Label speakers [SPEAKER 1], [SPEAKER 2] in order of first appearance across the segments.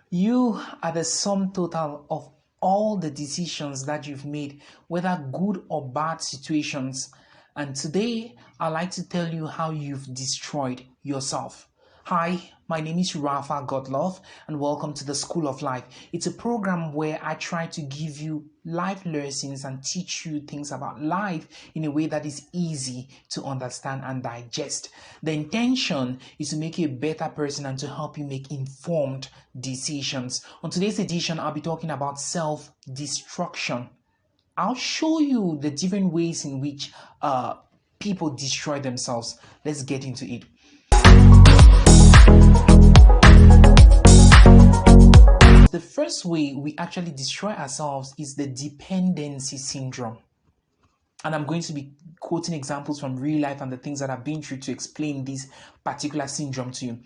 [SPEAKER 1] You are the sum total of all the decisions that you've made, whether good or bad situations. And today, I'd like to tell you how you've destroyed yourself. Hi, my name is Rafa Godlove, and welcome to the School of Life. It's a program where I try to give you life lessons and teach you things about life in a way that is easy to understand and digest. The intention is to make you a better person and to help you make informed decisions. On today's edition, I'll be talking about self destruction. I'll show you the different ways in which people destroy themselves. Let's get into it. The first way we actually destroy ourselves is the dependency syndrome. And I'm going to be quoting examples from real life and the things that I've been through to explain this particular syndrome to you.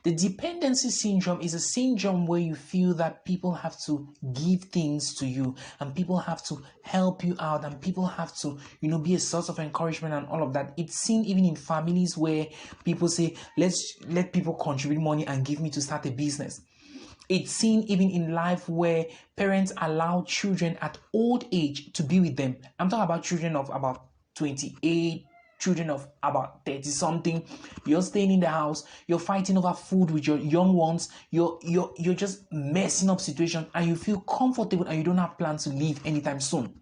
[SPEAKER 1] The dependency syndrome is a syndrome where you feel that people have to give things to you and people have to help you out and people have to, be a source of encouragement and all of that. It's seen even in families where people say, let's let people contribute money and give me to start a business. It's seen even in life where parents allow children at old age to be with them. I'm talking about children of about 28, children of about 30 something. You're staying in the house, you're fighting over food with your young ones, you're just messing up situations and you feel comfortable and you don't have plans to leave anytime soon.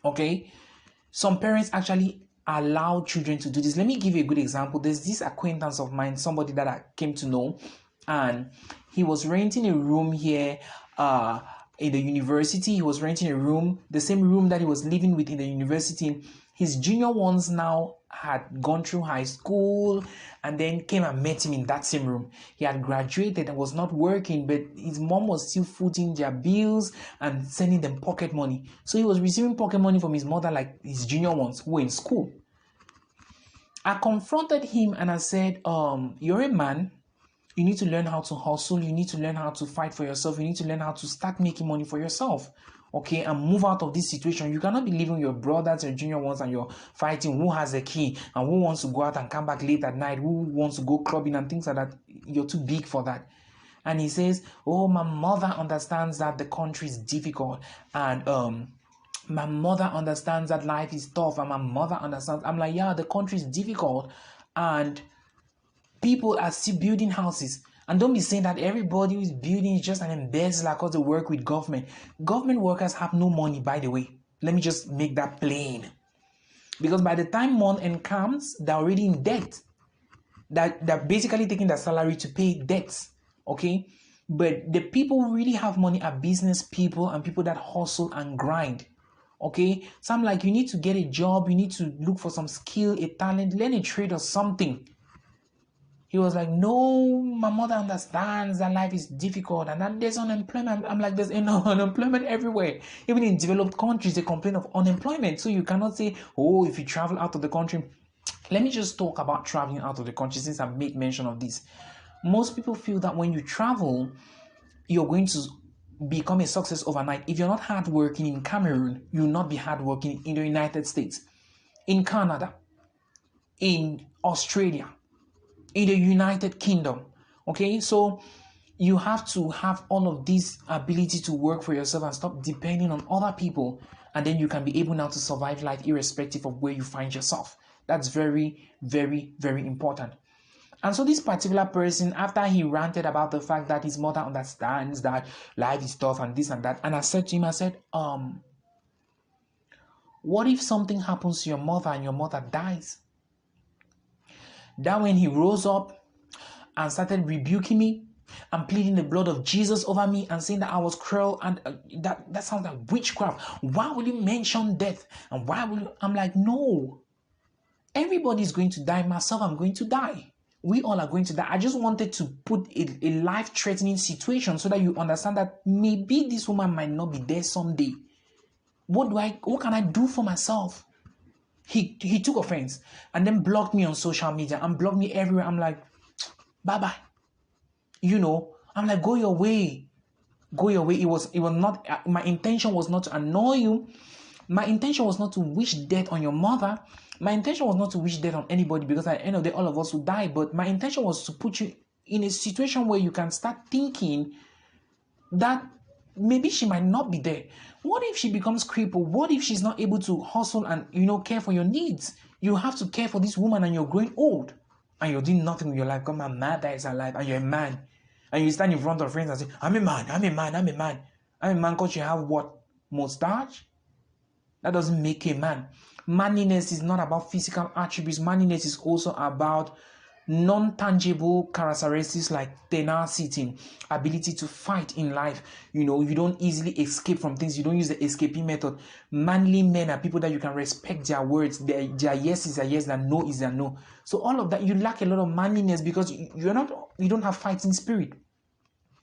[SPEAKER 1] Okay? Some parents actually allow children to do this. Let me give you a good example. There's this acquaintance of mine, somebody that I came to know, and he was renting a room here in the university. He was renting a room, the same room that he was living with in the university. His junior ones now had gone through high school and then came and met him in that same room. He had graduated and was not working, but his mom was still footing their bills and sending them pocket money. So he was receiving pocket money from his mother like his junior ones who were in school. I confronted him and I said, you're a man. You need to learn how to hustle. You need to learn how to fight for yourself. You need to learn how to start making money for yourself. Okay, and move out of this situation. You cannot be leaving your brothers, your junior ones, and you're fighting who has the key and who wants to go out and come back late at night, who wants to go clubbing and things like that. You're too big for that. And he says, oh, my mother understands that the country is difficult and my mother understands that life is tough and my mother understands. I'm like, yeah, the country is difficult and people are still building houses. And don't be saying that everybody who is building is just an embezzler because they work with government. Government workers have no money, by the way. Let me just make that plain. Because by the time month end comes, they're already in debt. They're basically taking their salary to pay debts. Okay? But the people who really have money are business people and people that hustle and grind. Okay? So I'm like, you need to get a job. You need to look for some skill, a talent, learn a trade or something. He was like, no, my mother understands that life is difficult and that there's unemployment. I'm like, there's unemployment everywhere. Even in developed countries, they complain of unemployment. So you cannot say, oh, if you travel out of the country. Let me just talk about traveling out of the country since I made mention of this. Most people feel that when you travel, you're going to become a success overnight. If you're not hardworking in Cameroon, you'll not be hardworking in the United States, in Canada, in Australia, in the United Kingdom. Okay, so you have to have all of this ability to work for yourself and stop depending on other people, and then you can be able now to survive life irrespective of where you find yourself. That's very, very, very important. And so this particular person, after he ranted about the fact that his mother understands that life is tough and this and that, and I said to him, I said, what if something happens to your mother and your mother dies? That when he rose up and started rebuking me and pleading the blood of Jesus over me and saying that I was cruel and that sounds like witchcraft. Why will you mention death? And why will you? I'm like, no. Everybody's going to die. Myself, I'm going to die. We all are going to die. I just wanted to put a life-threatening situation so that you understand that maybe this woman might not be there someday. What can I do for myself? He took offense and then blocked me on social media and blocked me everywhere. I'm like, bye-bye. I'm like, go your way. Go your way. It was not, my intention was not to annoy you. My intention was not to wish death on your mother. My intention was not to wish death on anybody because at the end of the day, all of us will die. But my intention was to put you in a situation where you can start thinking that maybe she might not be there? What if she becomes crippled? What if she's not able to hustle and, care for your needs? You have to care for this woman and you're growing old and you're doing nothing with your life. Come on, mother is alive and you're a man. And you stand in front of friends and say, I'm a man, I'm a man, I'm a man. I'm a man because you have what? Mustache? That doesn't make a man. Manliness is not about physical attributes. Manliness is also about non-tangible characteristics like tenacity, ability to fight in life. You don't easily escape from things. You don't use the escaping method. Manly men are people that you can respect their words. Their yes is a yes, their no is a no. So all of that, you lack a lot of manliness because you don't have fighting spirit.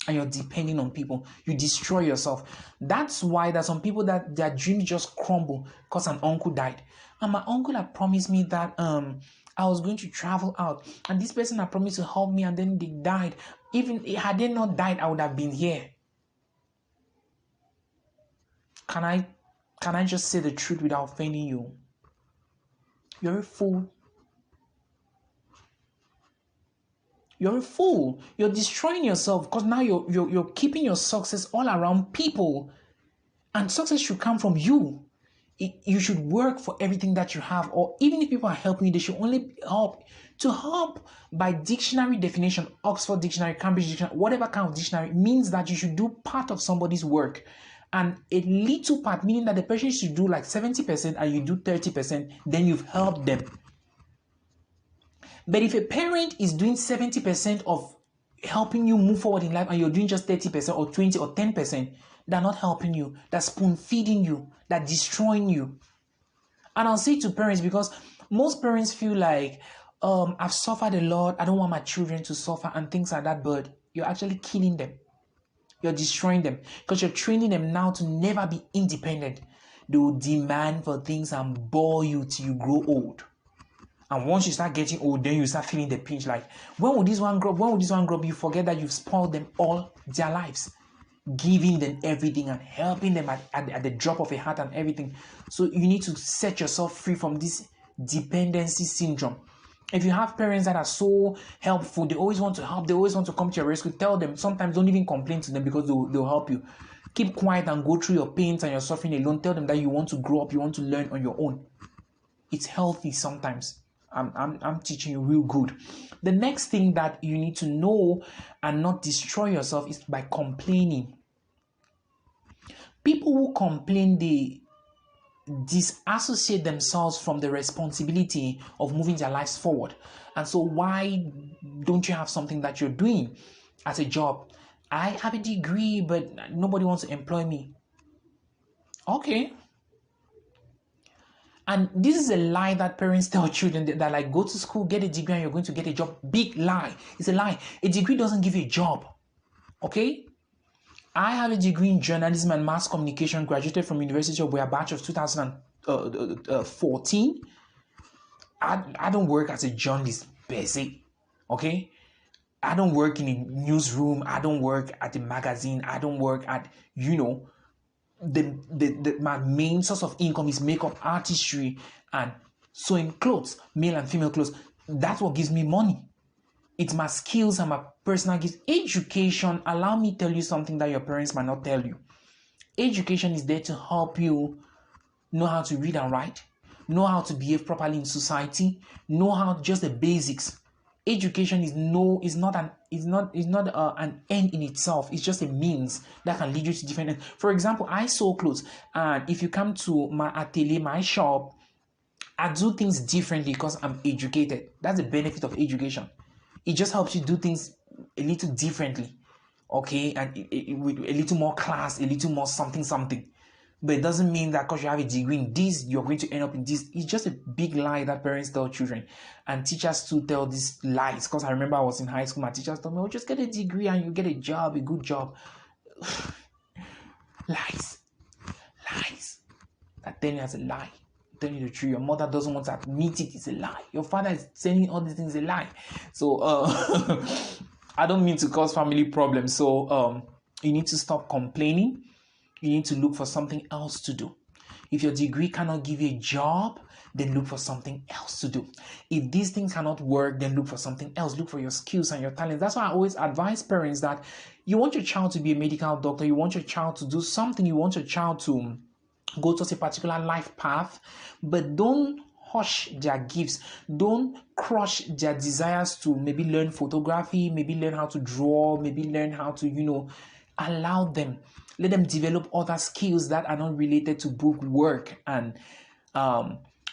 [SPEAKER 1] And you're depending on people. You destroy yourself. That's why there's some people that their dreams just crumble because an uncle died. And my uncle had promised me that I was going to travel out. And this person had promised to help me and then they died. Even had they not died, I would have been here. Can I just say the truth without offending you? You're a fool. You're a fool. You're destroying yourself because now you're keeping your success all around people. And success should come from you. You should work for everything that you have. Or even if people are helping you, they should only help. To help by dictionary definition, Oxford Dictionary, Cambridge Dictionary, whatever kind of dictionary, means that you should do part of somebody's work. And a little part, meaning that the person should do like 70% and you do 30%, then you've helped them. But if a parent is doing 70% of helping you move forward in life and you're doing just 30% or 20 or 10%, they're not helping you. They're spoon feeding you. They're destroying you. And I'll say to parents, because most parents feel like, I've suffered a lot. I don't want my children to suffer and things like that. But you're actually killing them. You're destroying them because you're training them now to never be independent. They will demand for things and bore you till you grow old. And once you start getting old, then you start feeling the pinch like, when will this one grow up? When will this one grow up? You forget that you've spoiled them all their lives, giving them everything and helping them at the drop of a hat and everything. So you need to set yourself free from this dependency syndrome. If you have parents that are so helpful, they always want to help, they always want to come to your rescue, tell them. Sometimes don't even complain to them because they'll help you. Keep quiet and go through your pains and your suffering alone. Tell them that you want to grow up, you want to learn on your own. It's healthy sometimes. I'm teaching you real good. The next thing that you need to know and not destroy yourself is by complaining. People who complain, they disassociate themselves from the responsibility of moving their lives forward. And so why don't you have something that you're doing as a job? I have a degree, but nobody wants to employ me. Okay. And this is a lie that parents tell children that like, go to school, get a degree, and you're going to get a job. Big lie. It's a lie. A degree doesn't give you a job. Okay? I have a degree in journalism and mass communication, graduated from University of Ware, batch of 2014. I don't work as a journalist per se. Okay? I don't work in a newsroom. I don't work at a magazine. I don't work at, my main source of income is makeup artistry and sewing clothes, male and female clothes. That's what gives me money. It's my skills and my personal gifts. Education, allow me to tell you something that your parents might not tell you. Education is there to help you know how to read and write, know how to behave properly in society, know how just the basics. Education is not an end in itself. It's just a means that can lead you to different ends. For example, I sew clothes, and if you come to my atelier, my shop, I do things differently because I'm educated. That's the benefit of education. It just helps you do things a little differently, okay, and with a little more class, a little more something. But it doesn't mean that because you have a degree in this, you're going to end up in this. It's just a big lie that parents tell children. And teachers too tell these lies. Because I remember I was in high school, my teachers told me, oh, just get a degree and you get a job, a good job. Lies. That telling you as a lie. I'm telling you the truth. Your mother doesn't want to admit it. It's a lie. Your father is saying all these things a lie. So I don't mean to cause family problems. So you need to stop complaining. You need to look for something else to do. If your degree cannot give you a job, then look for something else to do. If these things cannot work, then look for something else. Look for your skills and your talents. That's why I always advise parents that you want your child to be a medical doctor, you want your child to do something, you want your child to go towards a particular life path, but don't hush their gifts. Don't crush their desires to maybe learn photography, maybe learn how to draw, maybe learn how to, allow them. Let them develop other skills that are not related to book work. And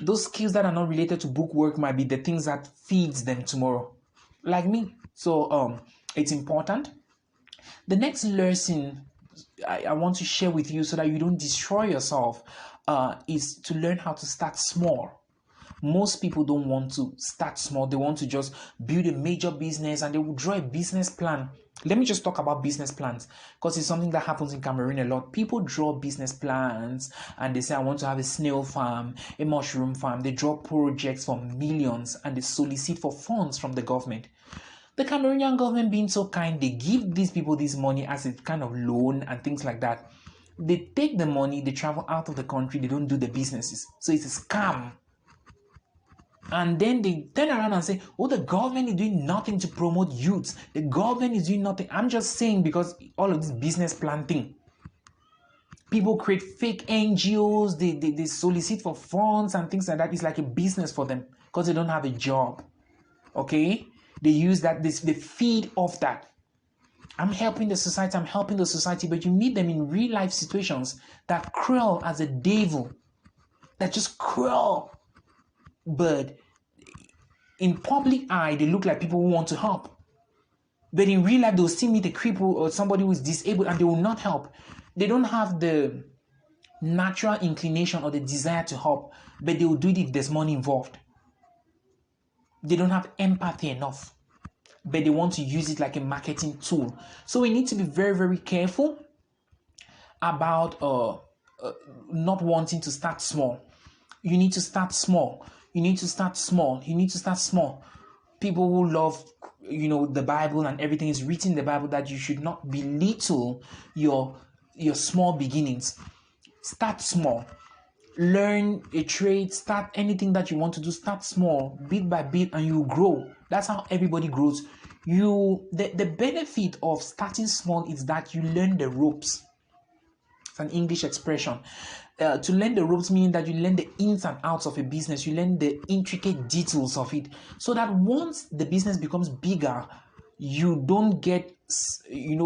[SPEAKER 1] those skills that are not related to book work might be the things that feeds them tomorrow. Like me. So it's important. The next lesson I want to share with you so that you don't destroy yourself is to learn how to start small. Most people don't want to start small. They want to just build a major business and they will draw a business plan. Let me just talk about business plans because it's something that happens in Cameroon a lot. People draw business plans and they say, I want to have a snail farm, a mushroom farm. They draw projects for millions and they solicit for funds from the government. The Cameroonian government being so kind, they give these people this money as a kind of loan and things like that. They take the money, they travel out of the country, they don't do the businesses. So it's a scam. And then they turn around and say, oh, the government is doing nothing to promote youths. The government is doing nothing. I'm just saying because all of this business plan thing. People create fake NGOs. They solicit for funds and things like that. It's like a business for them because they don't have a job. Okay? They use that. They feed off that. I'm helping the society. But you meet them in real life situations that cruel as a devil. That just cruel. But in public eye, they look like people who want to help. But in real life, they'll still meet a cripple or somebody who is disabled and they will not help. They don't have the natural inclination or the desire to help, but they will do it if there's money involved. They don't have empathy enough, but they want to use it like a marketing tool. So we need to be very, very careful about not wanting to start small. You need to start small. You need to start small. People who love, the Bible and everything is written in the Bible that you should not belittle your small beginnings. Start small. Learn a trade. Start anything that you want to do. Start small, bit by bit, and you grow. That's how everybody grows. The benefit of starting small is that you learn the ropes. It's an English expression. To learn the ropes meaning that you learn the ins and outs of a business. You learn the intricate details of it. So that once the business becomes bigger, you don't get,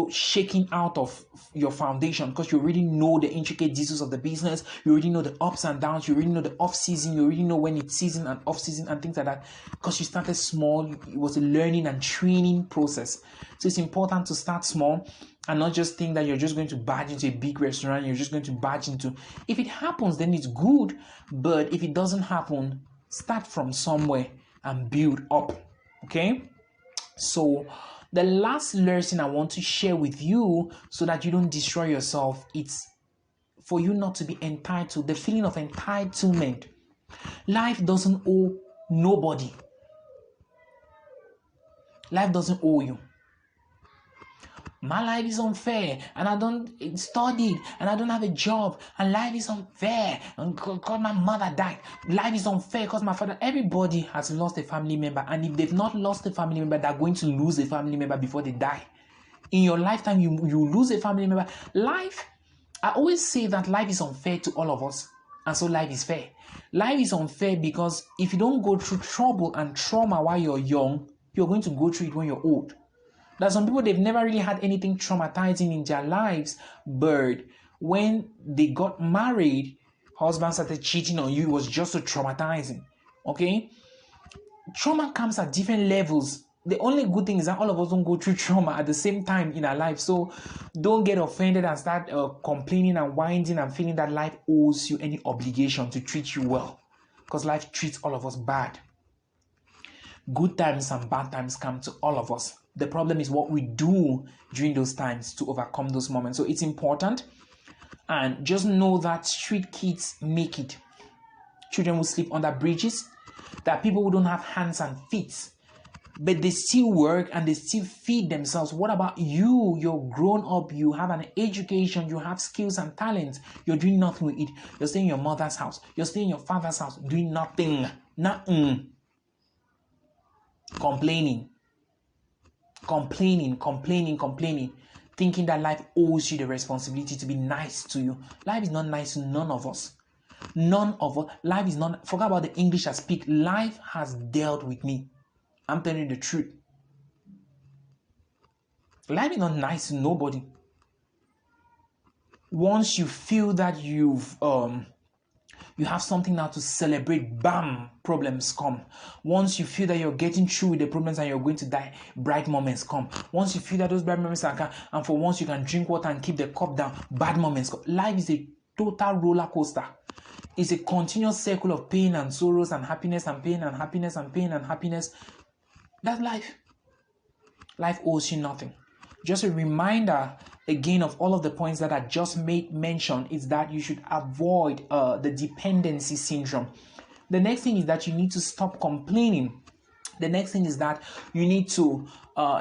[SPEAKER 1] shaking out of your foundation because you already know the intricate details of the business. You already know the ups and downs. You already know the off season. You already know when it's season and off season and things like that because you started small. It was a learning and training process. So it's important to start small and not just think that you're just going to barge into a big restaurant. You're just going to barge into. If it happens, then it's good. But if it doesn't happen, start from somewhere and build up. Okay? So the last lesson I want to share with you so that you don't destroy yourself, it's for you not to be entitled. The feeling of entitlement. Life doesn't owe nobody. Life doesn't owe you. My life is unfair and I don't study and I don't have a job and life is unfair and because my mother died. Life is unfair because my father. Everybody has lost a family member, and if they've not lost a family member, they're going to lose a family member before they die. In your lifetime, you lose a family member. Life, I always say that life is unfair to all of us, and so life is fair. Life is unfair because if you don't go through trouble and trauma while you're young, you're going to go through it when you're old. There's some people, they've never really had anything traumatizing in their lives, but when they got married, husband started cheating on you. It was just so traumatizing. Okay? Trauma comes at different levels. The only good thing is that all of us don't go through trauma at the same time in our life. So don't get offended and start complaining and whining and feeling that life owes you any obligation to treat you well. Because life treats all of us bad. Good times and bad times come to all of us. The problem is what we do during those times to overcome those moments. So it's important. And just know that street kids make it. Children will sleep under bridges. There are people who don't have hands and feet. but they still work and they still feed themselves. What about you? You're grown up, you have an education, you have skills and talents. You're doing nothing with it. You're staying in your mother's house, you're staying in your father's house, doing nothing. Nothing. Complaining, thinking that life owes you the responsibility to be nice to you. Life is not nice to none of us. None of us. Life is not, forget about the English I speak. Life has dealt with me. I'm telling you the truth. Life is not nice to nobody. Once you feel that you have something now to celebrate, bam, problems come. Once you feel that you're getting through with the problems and you're going to die, bright moments come. Once you feel that those bright moments are come, and for once you can drink water and keep the cup down, bad moments come. Life is a total roller coaster. It's a continuous circle of pain and sorrows and happiness and pain and happiness and pain and happiness. That's life. Life owes you nothing. Just a reminder again of all of the points that I just made mention is that you should avoid the dependency syndrome. The next thing is that you need to stop complaining. The next thing is that you need to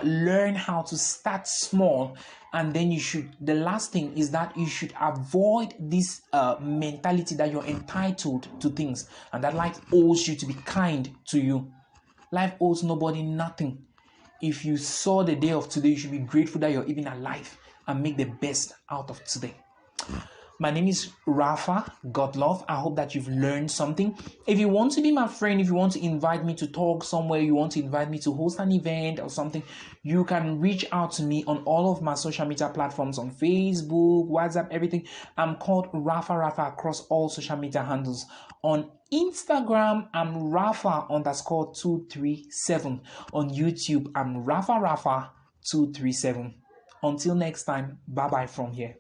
[SPEAKER 1] learn how to start small. And then the last thing is that you should avoid this mentality that you're entitled to things and that life owes you to be kind to you. Life owes nobody nothing. If you saw the day of today, you should be grateful that you're even alive and make the best out of today. My name is Rafa Godlove. I hope that you've learned something. If you want to be my friend, if you want to invite me to talk somewhere, you want to invite me to host an event or something, you can reach out to me on all of my social media platforms on Facebook, WhatsApp, everything. I'm called Rafa across all social media handles. On Instagram, I'm Rafa_237. On YouTube, I'm Rafa237. Until next time, bye-bye from here.